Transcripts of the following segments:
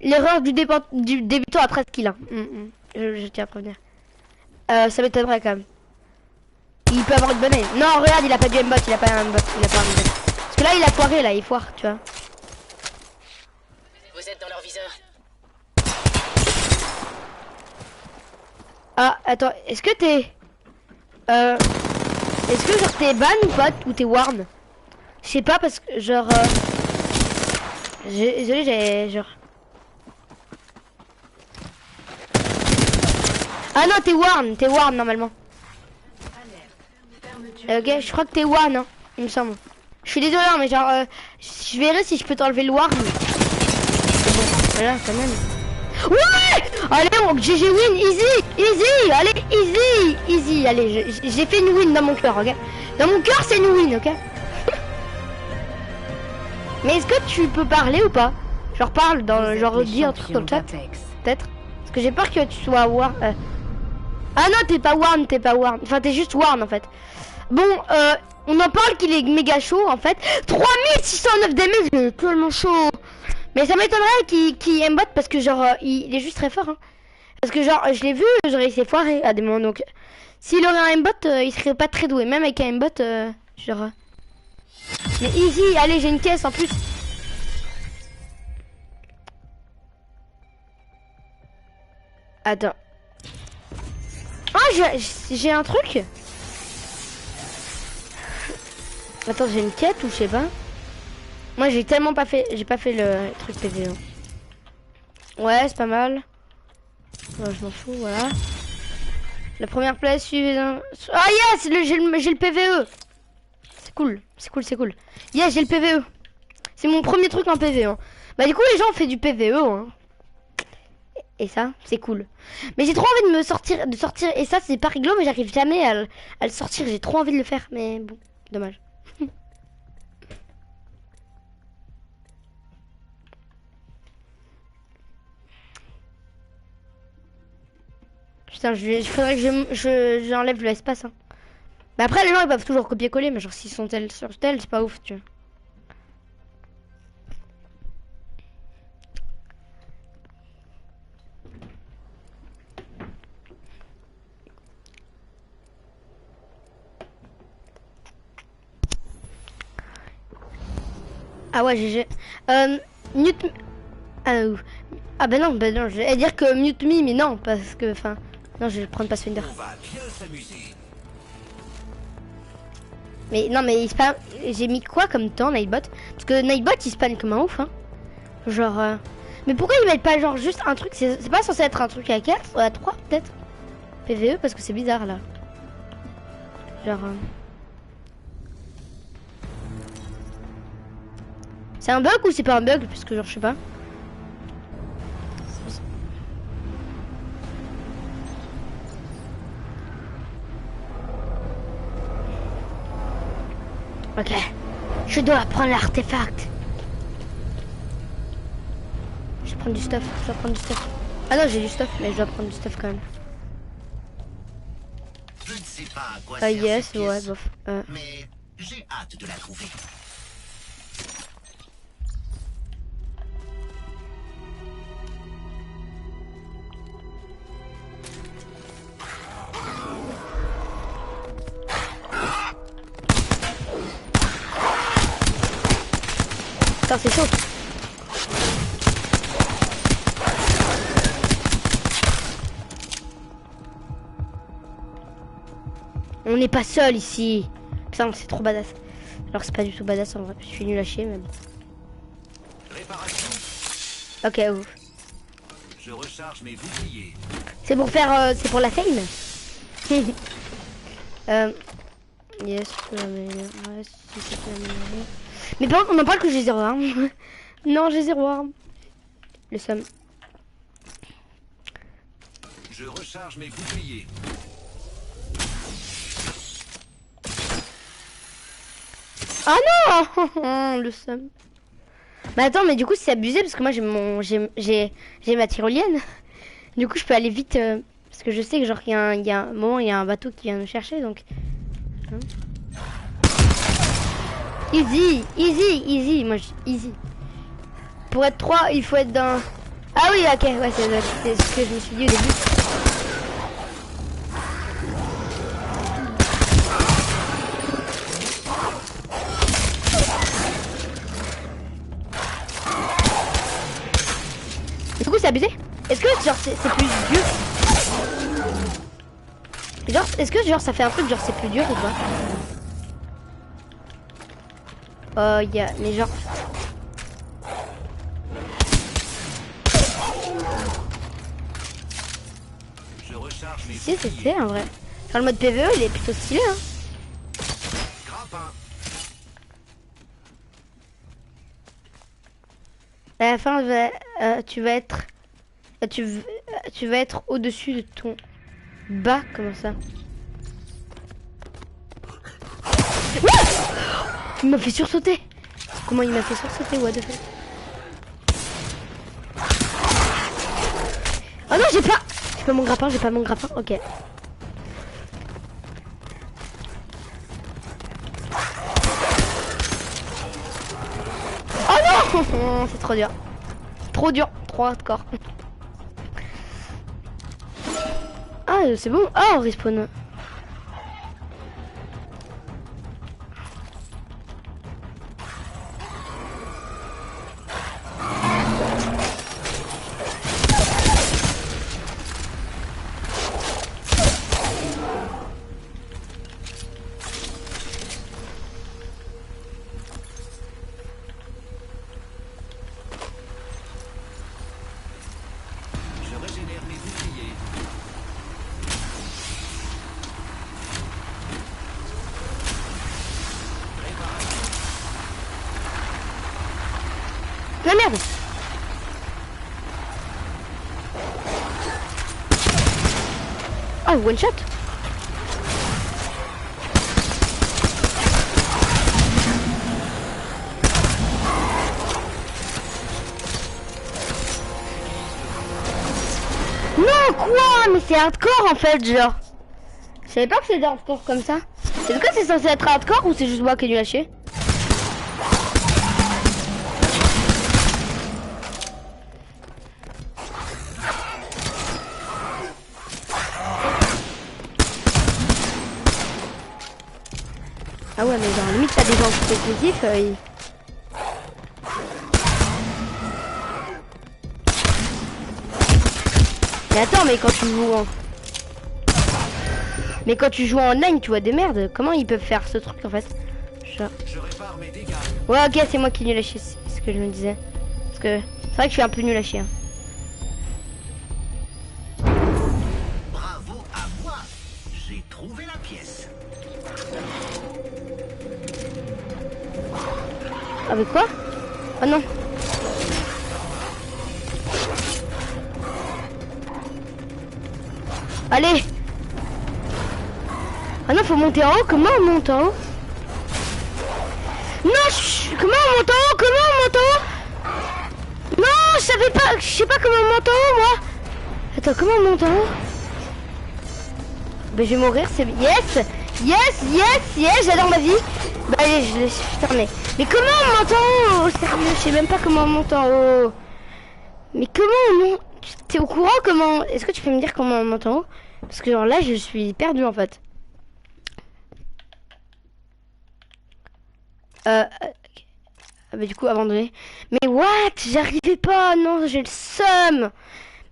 l'erreur du débutant à 13 kills. Hein. Je tiens à prévenir. Ça m'étonnerait quand même. Il peut avoir une bonne aim. Non, regarde, il a pas du aimbot, il a pas un aimbot, il a pas un aimbot. Parce que là, il a foiré, là, il foire, tu vois. Vous êtes dans leur viseur. Ah, attends, est-ce que t'es... Est-ce que genre t'es ban ou pas, ou t'es warn? Je sais pas parce que genre... Désolé, j'ai genre... Ah non, t'es warn normalement. Ok, je crois que t'es warn, hein, il me semble. Je suis désolé, hein, mais genre... je verrai si je peux t'enlever le warn. Bon, voilà, quand même. Ouais! Allez, GG win, easy, allez, easy, allez, j'ai fait une win dans mon cœur, ok? Dans mon cœur, c'est une win, ok? Mais est-ce que tu peux parler ou pas? Genre parle dans, genre dis un truc dans le chat, peut-être? Parce que j'ai peur que tu sois warn. Ah non, t'es pas warn, enfin t'es juste warn en fait. Bon, on en parle qu'il est méga chaud en fait. 3609 damage, il est tellement chaud. Mais ça m'étonnerait qu'il aimbot parce que genre il est juste très fort hein. Parce que genre je l'ai vu, genre il s'est foiré à des moments donc s'il aurait un aimbot il serait pas très doué, même avec un aimbot genre mais easy, allez j'ai une caisse en plus. Attends. Ah j'ai un truc. Attends, j'ai une quête ou je sais pas. Moi j'ai tellement pas fait, j'ai pas fait le truc PVE. Ouais, c'est pas mal. Ouais, je m'en fous, voilà. La première place suivante. Ah yes, j'ai le PVE. C'est cool. Yes, j'ai le PVE. C'est mon premier truc en PVE. Hein. Bah du coup les gens ont fait du PVE. Hein. Et ça, c'est cool. Mais j'ai trop envie de sortir. Et ça, c'est pas rigolo, mais j'arrive jamais à le sortir. J'ai trop envie de le faire, mais bon, dommage. Putain, il faudrait que j'enlève l'espace. Hein. Mais après, les gens ils peuvent toujours copier-coller, mais genre s'ils sont tels sur tel, c'est pas ouf, tu vois. Ah ouais, GG. Mute... Ah bah non, je vais dire que mute me, mais non, parce que, enfin... Non, je vais prendre Pathfinder. Mais non, mais il spam... J'ai mis quoi comme temps, Nightbot? Parce que Nightbot, il spam comme un ouf, hein. Genre... Mais pourquoi ils mettent pas genre juste un truc? C'est pas censé être un truc à 4 ou à 3 peut-être? PVE, parce que c'est bizarre, là. Genre... C'est un bug ou c'est pas un bug? Parce que genre je sais pas. Ok. Je dois prendre l'artefact. Je vais prendre du stuff. Ah non, j'ai du stuff, mais je dois prendre du stuff quand même. Je ne sais pas à quoi Ah sert yes, cette pièce, ouais, bof. mais j'ai hâte de la trouver. Putain, c'est chaud. On n'est pas seul ici. Putain, c'est trop badass. Alors c'est pas du tout badass en vrai. Je suis nul à chier même. Réparation. Ok, ouf. Je recharge mes boucliers. C'est pour faire... c'est pour la fame. Yes, je peux l'améliorer. Si ça peut l'améliorer. Mais par contre, on en parle que j'ai 0 arme. Non, j'ai 0 arme. Le somme. Je recharge mes boucliers. Ah non. Le somme. Mais attends, mais du coup c'est abusé parce que moi j'ai ma tyrolienne. Du coup je peux aller vite parce que je sais que genre il y a un moment il y a un bateau qui vient nous chercher donc. Hein. Easy, moi easy. Pour être 3 il faut être dans... Ah oui, ok, ouais, c'est ce que je me suis dit au début. Du coup, c'est abusé. Est-ce que genre c'est plus dur? Genre, est-ce que genre ça fait un truc genre c'est plus dur ou pas? Il y a, mais genre. Je recharge mes Si, c'était en vrai. Genre le mode PVE, il est plutôt stylé, hein. grappins. À la fin, tu vas être, tu vas être au-dessus de ton bas, comment ça? Il m'a fait sursauter. Comment il m'a fait sursauter? What the fuck? Oh non, j'ai pas mon grappin, j'ai pas mon grappin. Ok. Oh non, c'est trop dur. Trop dur, trop hardcore. Ah, c'est bon. Ah, on respawn. Je régénère mes boucliers. La merde. Oh, one shot. Non, quoi? Mais c'est hardcore en fait, genre. Je savais pas que c'était hardcore comme ça. Est-ce que c'est censé être hardcore ou c'est juste moi qui ai dû lâcher? Ah ouais, mais genre limite t'as des gens compétitifs. Mais attends, mais quand tu joues en... Mais quand tu joues en online, tu vois des merdes. Comment ils peuvent faire ce truc en fait? Genre... Je répare mes dégâts. Ouais, ok, c'est moi qui ai nul à chier, c'est ce que je me disais. Parce que c'est vrai que je suis un peu nul à chier. Hein. Bravo à moi. J'ai trouvé la pièce. Avec quoi? Oh non. Allez. Ah non, faut monter en haut. Comment on monte en haut? Non, comment on monte en haut? Comment on monte en haut? Non, je savais pas. Je sais pas comment on monte en haut, moi. Attends, comment on monte en haut? Bah, je vais mourir. C'est yes, yes, yes, yes. J'adore ma vie. Bah, allez, je laisse fermer. Mais comment on monte en haut? Sérieux, je sais même pas comment on monte en haut. Mais comment on monte? T'es au courant comment? Est-ce que tu peux me dire comment on monte en haut? Parce que genre là, je suis perdu en fait. Ah bah du coup abandonné. Mais what? J'arrivais pas. Non, j'ai le seum.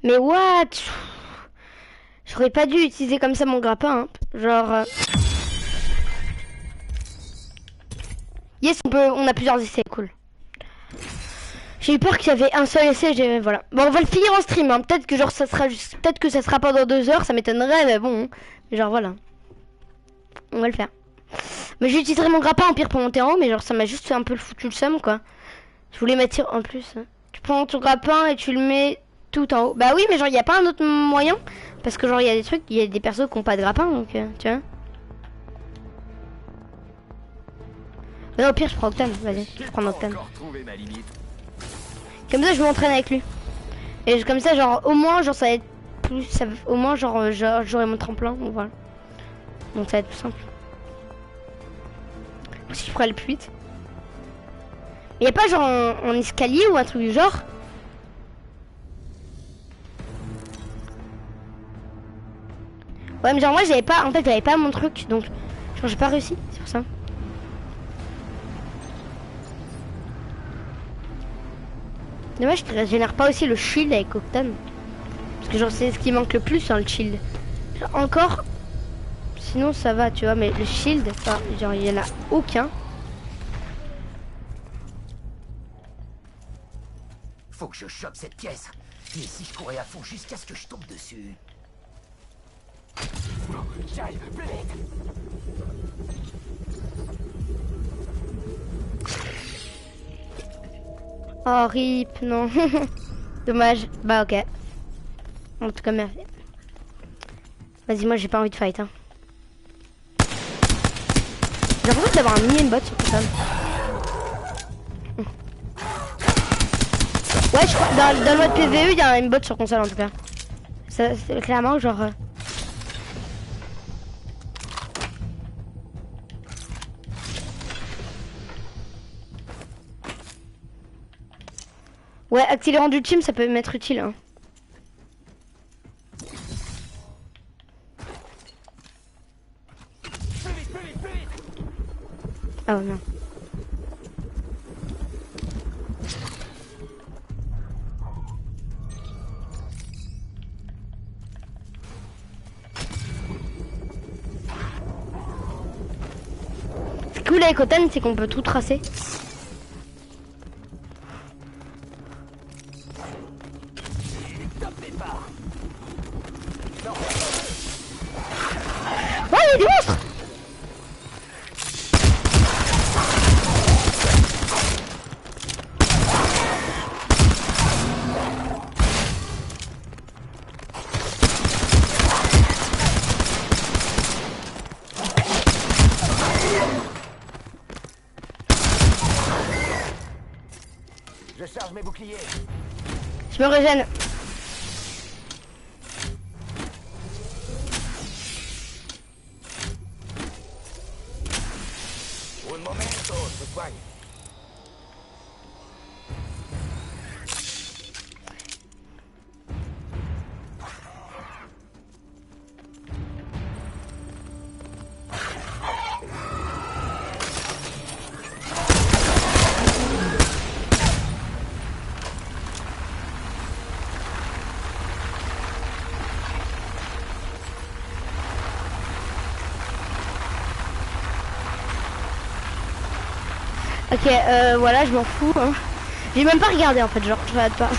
Mais what? J'aurais pas dû utiliser comme ça mon grappin. Hein. Genre. Yes, on a plusieurs essais, cool. J'ai eu peur qu'il y avait un seul essai, voilà. Bon, on va le finir en stream, hein. Peut-être que genre ça sera juste... Peut-être que ça sera pas dans 2 heures, ça m'étonnerait, mais bon. Mais genre voilà. On va le faire. Mais j'utiliserai mon grappin en pire pour monter en haut, mais genre ça m'a juste fait un peu le foutu le seum, quoi. Je voulais m'attirer en plus. Hein. Tu prends ton grappin et tu le mets tout en haut. Bah oui, mais genre il y a pas un autre moyen. Parce que genre il y a des trucs, il y a des persos qui ont pas de grappin, donc tu vois. Mais au pire je prends Octane, vas-y, je prends Octane. Comme ça je m'entraîne avec lui. Et comme ça genre au moins genre ça va être plus... Ça, au moins genre j'aurai mon tremplin, donc voilà. Donc ça va être plus simple. Si je pourrais aller plus vite. Il y a pas genre en escalier ou un truc du genre? Ouais, mais genre moi j'avais pas, en fait j'avais pas mon truc, donc genre j'ai pas réussi, c'est pour ça. Dommage que je génère pas aussi le shield avec Octane. Parce que genre c'est ce qui manque le plus hein, le shield. Genre, encore, sinon ça va tu vois, mais le shield, enfin, genre il y en a aucun. Faut que je chope cette pièce. Et si je courais à fond jusqu'à ce que je tombe dessus. J'arrive, plus vite. Oh rip, non. Dommage, bah ok. En tout cas merci. Vas-y, moi j'ai pas envie de fight hein. J'ai l'impression d'avoir un mini bot sur Octane. Ouais, je crois, dans le mode PVE, il y a un aimbot sur console en tout cas. C'est clairement genre... Ouais, accélérant du team, ça peut m'être utile. Hein. Ah non. Ce qui est cool avec Octane, c'est qu'on peut tout tracer. Oh, il y a des monstres! Je charge mes boucliers. Je me régène. Un momento, je soigne. Ok, voilà, je m'en fous. Hein. J'ai même pas regardé en fait, genre, je regarde pas.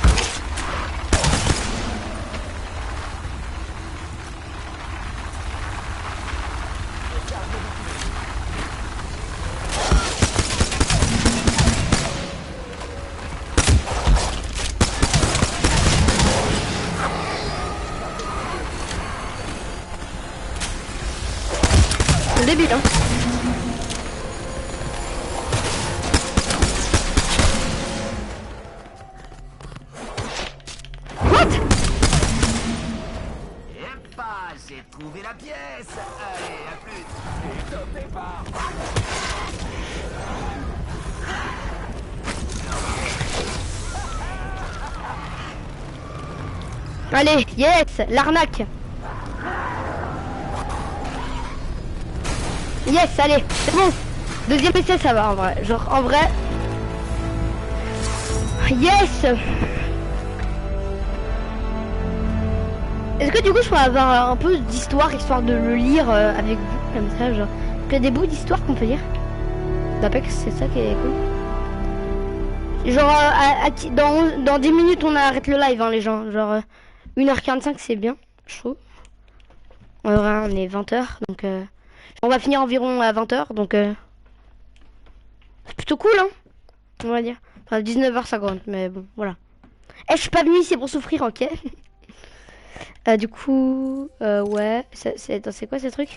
C'est débile, hein. J'ai trouvé la pièce. Allez, à plus. Et top départ. Allez, yes, l'arnaque. Yes, allez, c'est bon. Deuxième essai, ça va en vrai. Genre, en vrai. Yes. Est-ce que du coup je pourrais avoir un peu d'histoire histoire de le lire avec vous comme ça genre. Il y a des bouts d'histoire qu'on peut lire d'Apex, c'est ça qui est cool. Genre dans 10 minutes on arrête le live hein, les gens. Genre 1h45 c'est bien, je trouve. En vrai on est 20h donc on va finir environ à 20h donc c'est plutôt cool hein. On va dire. Enfin 19h50 mais bon voilà. Eh je suis pas venu ici pour souffrir ok. Du coup, ouais, c'est quoi ce truc?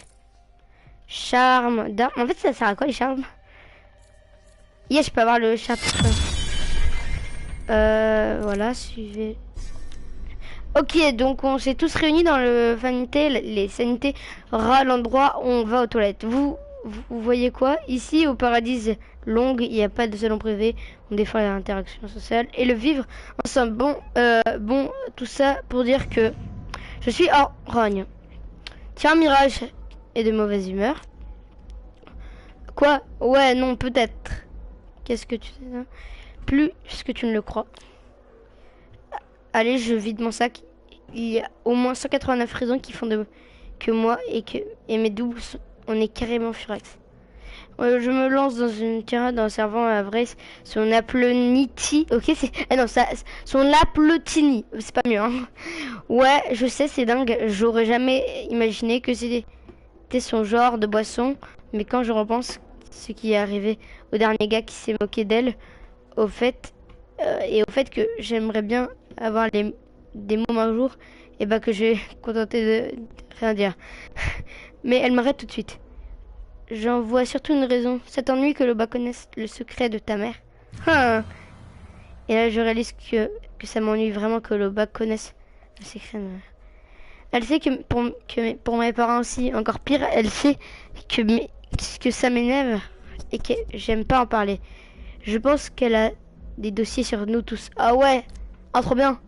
Charme d'arme. En fait, ça sert à quoi les charmes? Yeah, je peux avoir le chapitre. Voilà, suivez. Ok, donc on s'est tous réunis dans le vanité, les sanités, l'endroit où on va aux toilettes. Vous voyez quoi? Ici, au paradis longue, il n'y a pas de salon privé, on défend l'interaction sociale et le vivre ensemble. Bon, tout ça pour dire que je suis en rogne. Tiens, Mirage est de mauvaise humeur. Quoi? Ouais, non, peut-être. Qu'est-ce que tu sais? Plus que tu ne le crois. Allez, je vide mon sac. Il y a au moins 189 raisons qui font de que moi et mes doubles, on est carrément furax. Je me lance dans une tirade en servant à Vrace son Aploniti. Ok, c'est... Ah non, ça... Son Aplotini. C'est pas mieux, hein. Ouais, je sais, c'est dingue. J'aurais jamais imaginé que c'était son genre de boisson. Mais quand je repense ce qui est arrivé au dernier gars qui s'est moqué d'elle, au fait... et au fait que j'aimerais bien avoir des mômes un jour, et bah que je vais contenter de rien dire. Mais elle m'arrête tout de suite. J'en vois surtout une raison. Ça t'ennuie que Loba connaisse le secret de ta mère? Ah. Et là, je réalise que ça m'ennuie vraiment que Loba connaisse le secret de ma mère. Elle sait que pour mes parents aussi, encore pire, elle sait que ça m'énerve et que j'aime pas en parler. Je pense qu'elle a des dossiers sur nous tous. Ah ouais, ah trop bien.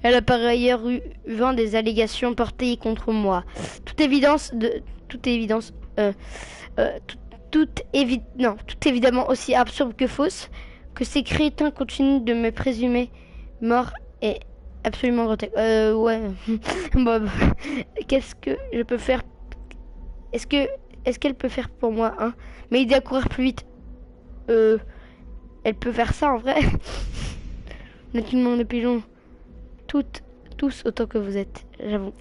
Elle a par ailleurs eu vent des allégations portées contre moi. Toute évidence, tout évidemment aussi absurde que fausse, que ces crétins continuent de me présumer mort est absolument grotesque. Ouais. Bob, qu'est-ce que je peux faire? Est-ce qu'elle peut faire pour moi, hein? M'aider à courir plus vite. Elle peut faire ça en vrai. Naturellement les pigeons. Tous autant que vous êtes, j'avoue.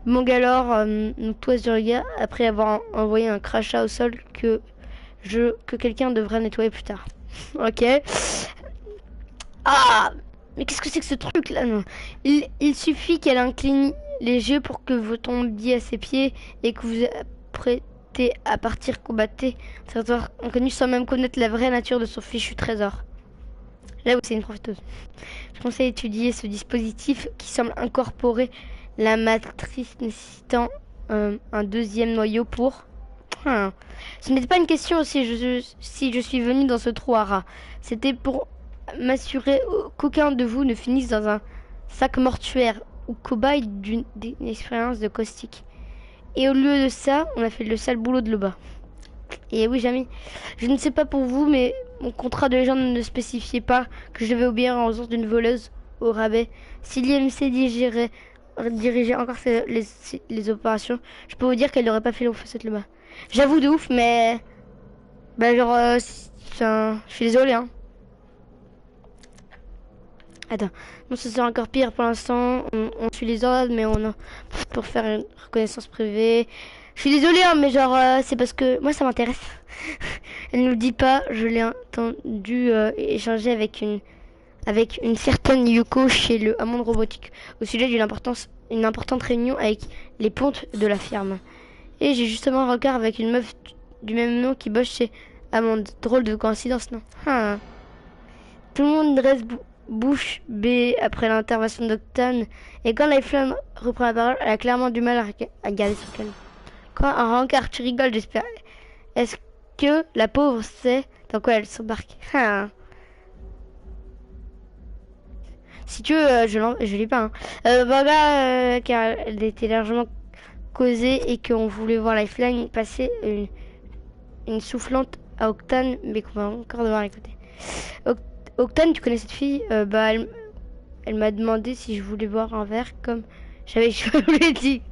Bon alors, nous toise du regard après avoir envoyé un crachat au sol que quelqu'un devrait nettoyer plus tard. Ok. Ah, mais qu'est-ce que c'est que ce truc là? Non. Il suffit qu'elle incline les yeux pour que vous tombiez à ses pieds et que vous apprêtez à partir combattre un territoire inconnu sans même connaître la vraie nature de son fichu trésor. Là où c'est une profiteuse. Je conseille d'étudier ce dispositif qui semble incorporer la matrice nécessitant un deuxième noyau pour... Ce n'était pas une question si je suis venu dans ce trou à rats. C'était pour m'assurer qu'aucun de vous ne finisse dans un sac mortuaire ou cobaye d'une expérience de caustique. Et au lieu de ça, on a fait le sale boulot de Loba. Et oui, Jamy, je ne sais pas pour vous, mais mon contrat de légende ne spécifiait pas que je devais obéir en raison d'une voleuse au rabais. Si l'IMC dirigeait encore les opérations, je peux vous dire qu'elle n'aurait pas fait cette Loba. J'avoue de ouf, mais... Bah genre, je suis désolé, hein. Attends, non, ce sera encore pire pour l'instant. On suit les ordres, mais on a pour faire une reconnaissance privée. Je suis désolée, hein, mais genre, c'est parce que moi ça m'intéresse. Elle nous le dit pas, je l'ai entendu échanger avec une certaine Yuko chez le Hammond Robotique au sujet d'une importante réunion avec les pontes de la firme. Et j'ai justement un regard avec une meuf du même nom qui bosse chez Hammond. Drôle de coïncidence, non? Tout le monde reste bouche bée après l'intervention d'Octane. Et quand Lifeline reprend la parole, elle a clairement du mal à garder son calme. Quoi, un rencard, tu rigoles, j'espère. Est-ce que la pauvre sait dans quoi elle s'embarque? Si tu veux, je lis pas. Voilà, car elle était largement causée et qu'on voulait voir Lifeline passer une soufflante à Octane, mais qu'on va encore devoir l'écouter. Octane, tu connais cette fille? Elle m'a demandé si je voulais boire un verre, comme je l'ai dit.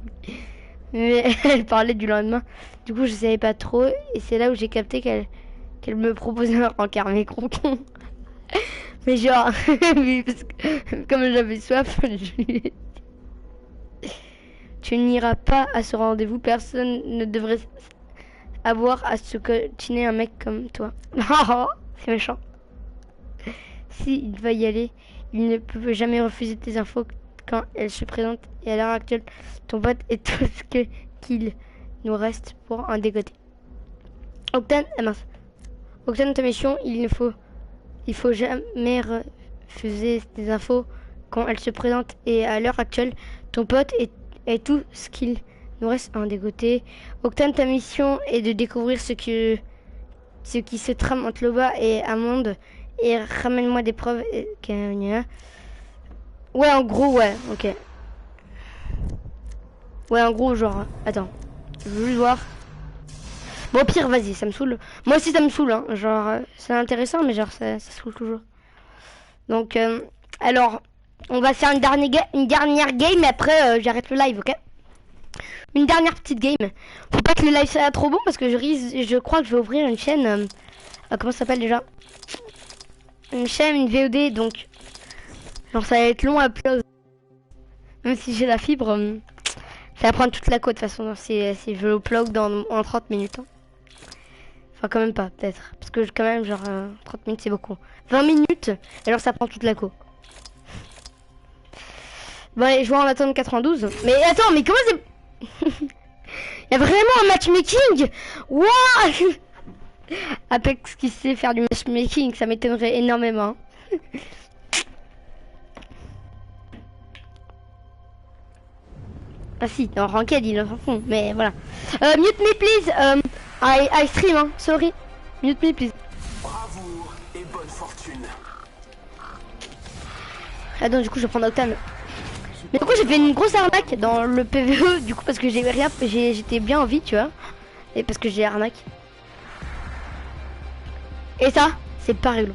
Mais elle parlait du lendemain. Du coup, je savais pas trop. Et c'est là où j'ai capté qu'elle me proposait un rencard. Mais gros con. Mais genre, parce que, comme j'avais soif, je lui ai dit, tu n'iras pas à ce rendez-vous. Personne ne devrait avoir à se coltiner un mec comme toi. C'est méchant. S'il va y aller, il ne peut jamais refuser tes infos quand elle se présente. Et à l'heure actuelle, ton pote est tout ce qu'il nous reste pour un dégoter. Octane, Octane, ta mission, il faut jamais refuser tes infos quand elle se présente. Et à l'heure actuelle, ton pote est tout ce qu'il nous reste à en dégoter. Octane, ta mission est de découvrir ce qui se trame entre Loba et Hammond. Et ramène-moi des preuves. Ouais, en gros, ouais, ok. Ouais, en gros, genre... Attends. Je veux juste voir. Bon, au pire, vas-y, ça me saoule. Moi aussi, ça me saoule, hein. Genre, c'est intéressant, mais genre, ça saoule toujours. Donc, alors, on va faire une dernière game, et après, j'arrête le live, ok? Une dernière petite game. Faut pas que le live soit trop bon, parce que je crois que je vais ouvrir une chaîne... comment ça s'appelle déjà? Une chaîne, une VOD, donc... Genre, ça va être long à upload. Même si j'ai la fibre, ça va prendre toute la côte, de toute façon, si je upload en 30 minutes. Hein. Enfin, quand même pas, peut-être. Parce que quand même, genre, 30 minutes, c'est beaucoup. 20 minutes, et alors ça prend toute la côte. Bon, allez, je vois en attendre 92. Mais attends, mais comment c'est... Il y a vraiment un matchmaking. Waouh. Apex qui sait faire du matchmaking, ça m'étonnerait énormément. Ah si, dans Ranked, ils le font, mais voilà. Mute me please. I stream, hein, sorry. Mute me please. Bravoure et bonne fortune. Ah donc du coup je vais prendre Octane. Mais du coup j'ai fait une grosse arnaque dans le PVE, du coup parce que j'étais bien en vie, tu vois. Et parce que j'ai arnaque. Et ça, c'est pas rigolo.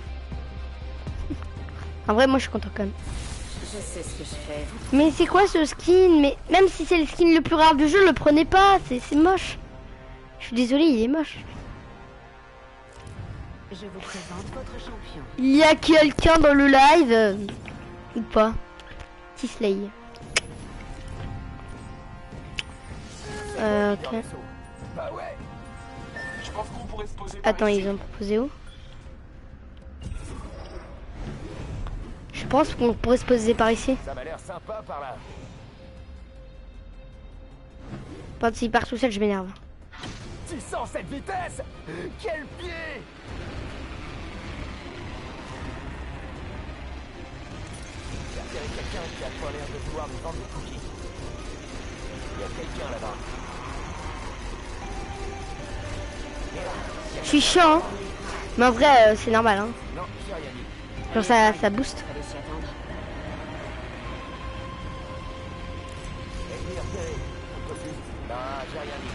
En vrai, moi je suis content quand même. Je sais ce que je fais. Mais c'est quoi ce skin? Mais même si c'est le skin le plus rare du jeu, le prenez pas, c'est moche. Je suis désolée, il est moche. Je vous présente votre champion. Il y a quelqu'un dans le live ou pas? Tisley. Ok. Bah ouais. Je pense qu'on pourrait se poser par Attends, ici. ils ont proposé où? Je pense qu'on pourrait se poser par ici. Ça m'a l'air sympa par là. Quand s'il part tout seul, je m'énerve. Tu sens cette vitesse? Quel pied! Il y a quelqu'un qui a pas l'air de vouloir nous vendre des cookies. Il y a quelqu'un là-bas. Je suis chiant, hein. Mais en vrai, c'est normal, hein. Non, j'ai rien dit. Genre ça booste. Fallait s'y attendre. Ennemi repéré. Un peu plus. Non, j'ai rien dit.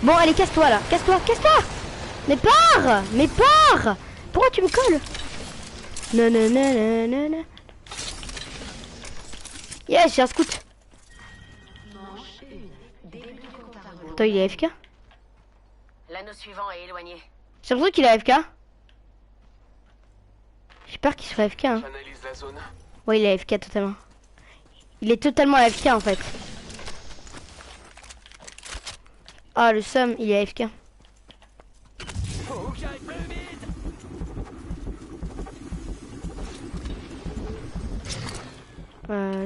Bon, allez, casse-toi là. Casse-toi, casse-toi. Mais pars. Mais pars. Pourquoi tu me colles? Non, non, non, non, non, non. Yes, j'ai un scout. Attends, il est AFK? L'anneau suivant est éloigné. J'ai l'impression qu'il est AFK. J'ai peur qu'il soit AFK, hein. J'analyse la zone. Ouais, il est AFK totalement. Il est totalement AFK en fait. Ah, le seum, il est AFK. Faut que j'aille plus vite!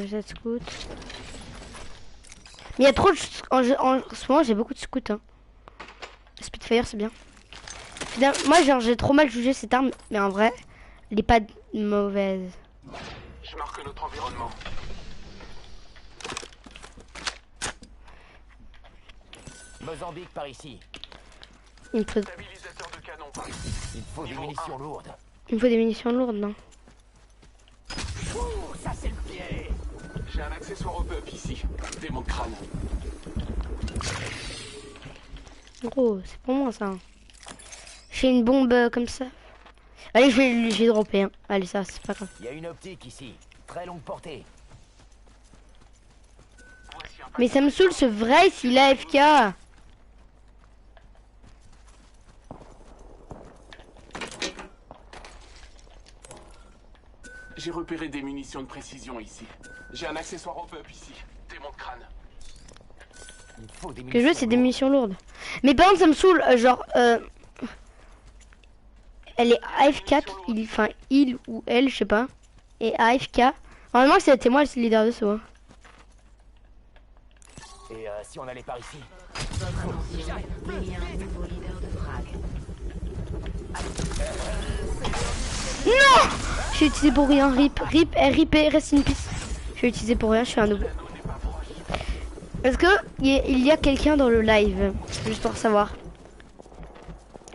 Jet scout. Mais il y a trop de... En ce moment, j'ai beaucoup de scouts. Hein. Spitfire, c'est bien. Moi, genre, j'ai trop mal jugé cette arme. Mais en vrai, elle est pas mauvaise. Je marque notre environnement. Mozambique par ici. Il me faut, Stabilisateur de canon par ici. Il faut des Niveau munitions 1. lourdes. il me faut des munitions lourdes, non? Ouh, ça c'est le pied! J'ai un accessoire au peuple ici. Démon de crâne. Gros, c'est pour moi ça. J'ai une bombe comme ça. Allez, je vais dropper. Hein. Allez, ça, c'est pas grave. Il y a une optique ici. Très longue portée. Voici un Mais ça me saoule ce vrai s'il a AFK. J'ai repéré des munitions de précision ici. J'ai un accessoire au peuple ici. Démon de crâne. Il faut des Ce que je veux, c'est des lourdes. munitions lourdes. Mais par contre, ça me saoule. Genre, elle est AF4. Enfin, il ou elle, je sais pas. Et AFK. Normalement, c'était moi le leader de saut. Hein. Et si on allait par ici? Démis un nouveau leader de frag. Non! Je suis utilisé pour rien. RIP, reste in peace. Je suis utilisé pour rien, je suis un nouveau. Est-ce que il y a quelqu'un dans le live? Juste pour savoir.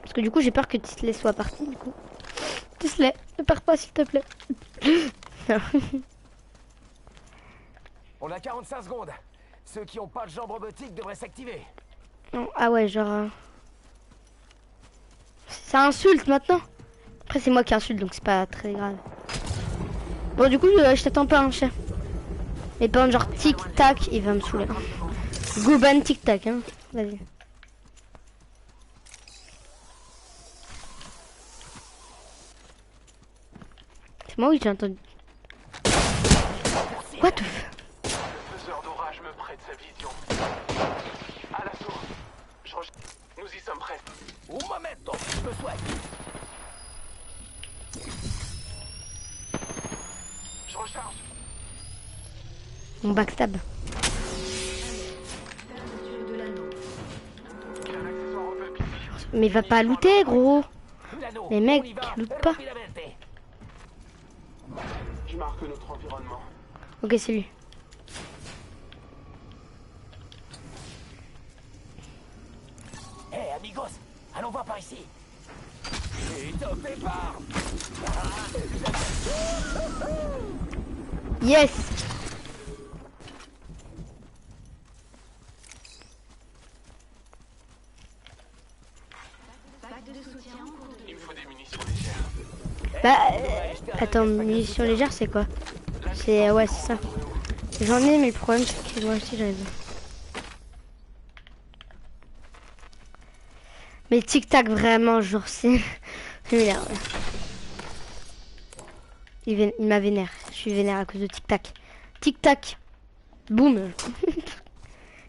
Parce que du coup, j'ai peur que Tisley soit parti, du coup. Tisley, ne pars pas, s'il te plaît. On a 45 secondes. Ceux qui ont pas de jambes robotiques devraient s'activer. Non, ah ouais, genre... Ça insulte maintenant. Après, c'est moi qui insulte, donc c'est pas très grave. Bon, du coup, je t'attends pas, hein, chef. Mais pas genre tic-tac, il va me saouler. Goban tic-tac, hein. Vas-y. C'est moi, oui, j'ai entendu. What the f... Le faiseur d'orage me prête sa vision. À l'assaut. Nous y sommes prêts. Un momento, je me souhaite. Je recharge. Mon backstab. J'ai un accessoire hop-up ici. Mais va pas looter, gros. L'anneau, Mais on mec, y va, loot pas. rapidamente. Je marque notre environnement. Ok, c'est lui. Hé, amigos, allons voir par ici. Et top départ. Yes. Il me faut des munitions légères. Bah, attends, munitions légères, c'est quoi? C'est... ouais, c'est ça. J'en ai, mais le problème, c'est que moi aussi, j'en ai besoin. Mais tic-tac, vraiment, genre, c'est... c'est m'énerve. Il m'a vénère. Je suis vénère à cause de tic-tac. Tic-tac. Boum.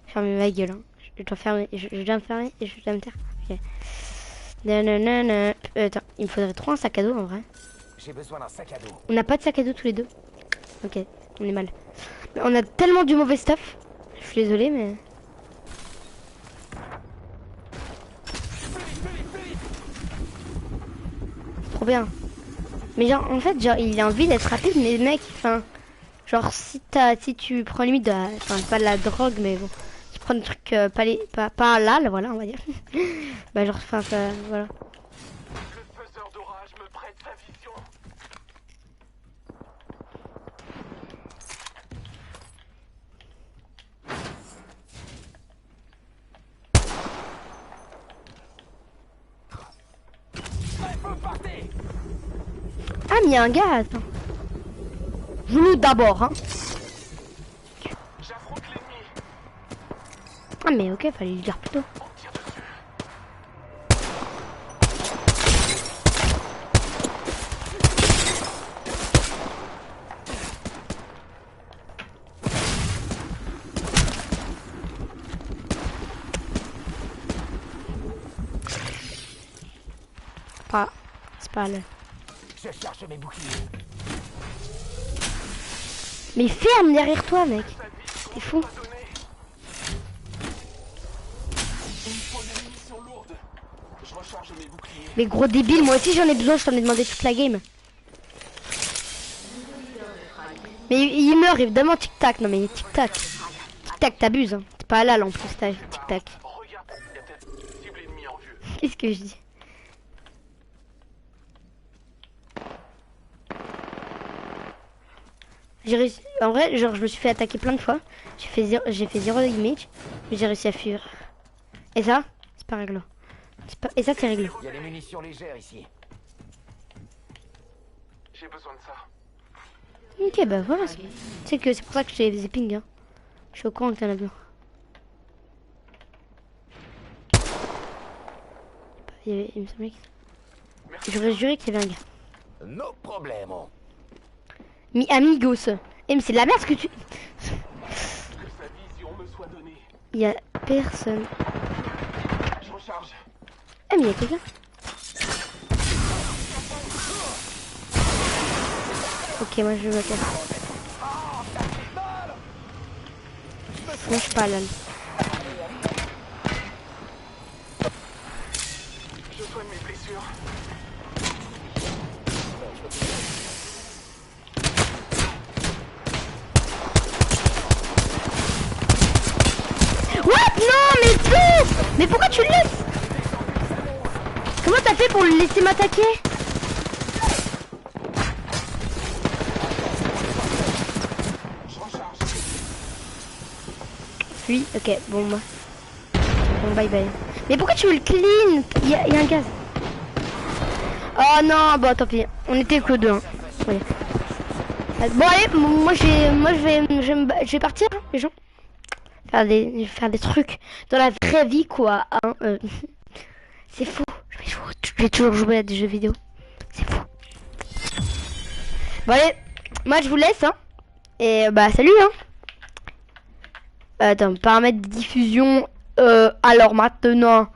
Fermez ma gueule, hein. Je dois fermer, je dois me fermer et je dois me taire. Ok. Nanana. Attends, il me faudrait trop un sac à dos, en vrai. J'ai besoin d'un sac à dos. On n'a pas de sac à dos tous les deux. Ok, on est mal. Mais on a tellement du mauvais stuff. Je suis désolée, mais... Trop bien. Mais genre, en fait, genre, il a envie d'être rapide, mais mec, enfin... Genre, si tu prends limite de... Enfin, pas de la drogue, mais bon... Tu prends des trucs pas là, voilà, on va dire. Bah genre, enfin, voilà. Le faiseur d'orage me prête sa vision. Ah, mais il y a un gars, attends. Je loot d'abord, hein. J'affronte l'ennemi. Ah, mais ok, fallait lui dire plutôt. On tire dessus. Pas... C'est pas le... Je cherche mes boucliers. Mais ferme derrière toi, mec. T'es fou. Pas donné. Il me faut des munitions lourdes. Je recharge mes boucliers. Mais gros débile, moi aussi j'en ai besoin, je t'en ai demandé toute la game. Mais il meurt évidemment, tic-tac. Non mais tic-tac. Tic-tac, t'abuses, hein. T'es pas halal en plus, t'as tic-tac. Regarde, il y a peut-être cible ennemie en vue. Qu'est-ce que je dis? J'ai réussi... En vrai, genre je me suis fait attaquer plein de fois. J'ai fait zéro image, mais j'ai réussi à fuir. Et ça, c'est pas réglo. Et ça, c'est réglo. Il y a des munitions légères ici. J'ai besoin de ça. Ok, bah voilà. Tu sais que c'est pour ça que j'ai des pings, hein. Je suis au courant que t'en as besoin. Il me semblait que... J'aurais juré qu'il y avait un gars. No problème. Mi amigos. Eh mais c'est de la merde ce que tu... Que sa vision me soit donnée. Il y a personne. Je recharge. Eh mais il y a quelqu'un. Ok, moi je me casse. Moi je suis pas là. Je soigne mes blessures. What? Non mais plus. Mais pourquoi tu le laisses? Comment t'as fait pour le laisser m'attaquer? Oui, ok, bon bah. Bon, bye bye. Mais pourquoi tu veux le clean? Il y a un gaz. Oh non, bon tant pis. On était que deux. Hein. Oui. Bon allez, je vais partir, hein, les gens. Faire des trucs dans la vraie vie, quoi. Hein, C'est fou. Je vais toujours jouer à des jeux vidéo. C'est fou. Bon allez, moi je vous laisse, hein. Et bah salut, hein. Attends, paramètres de diffusion. Alors maintenant,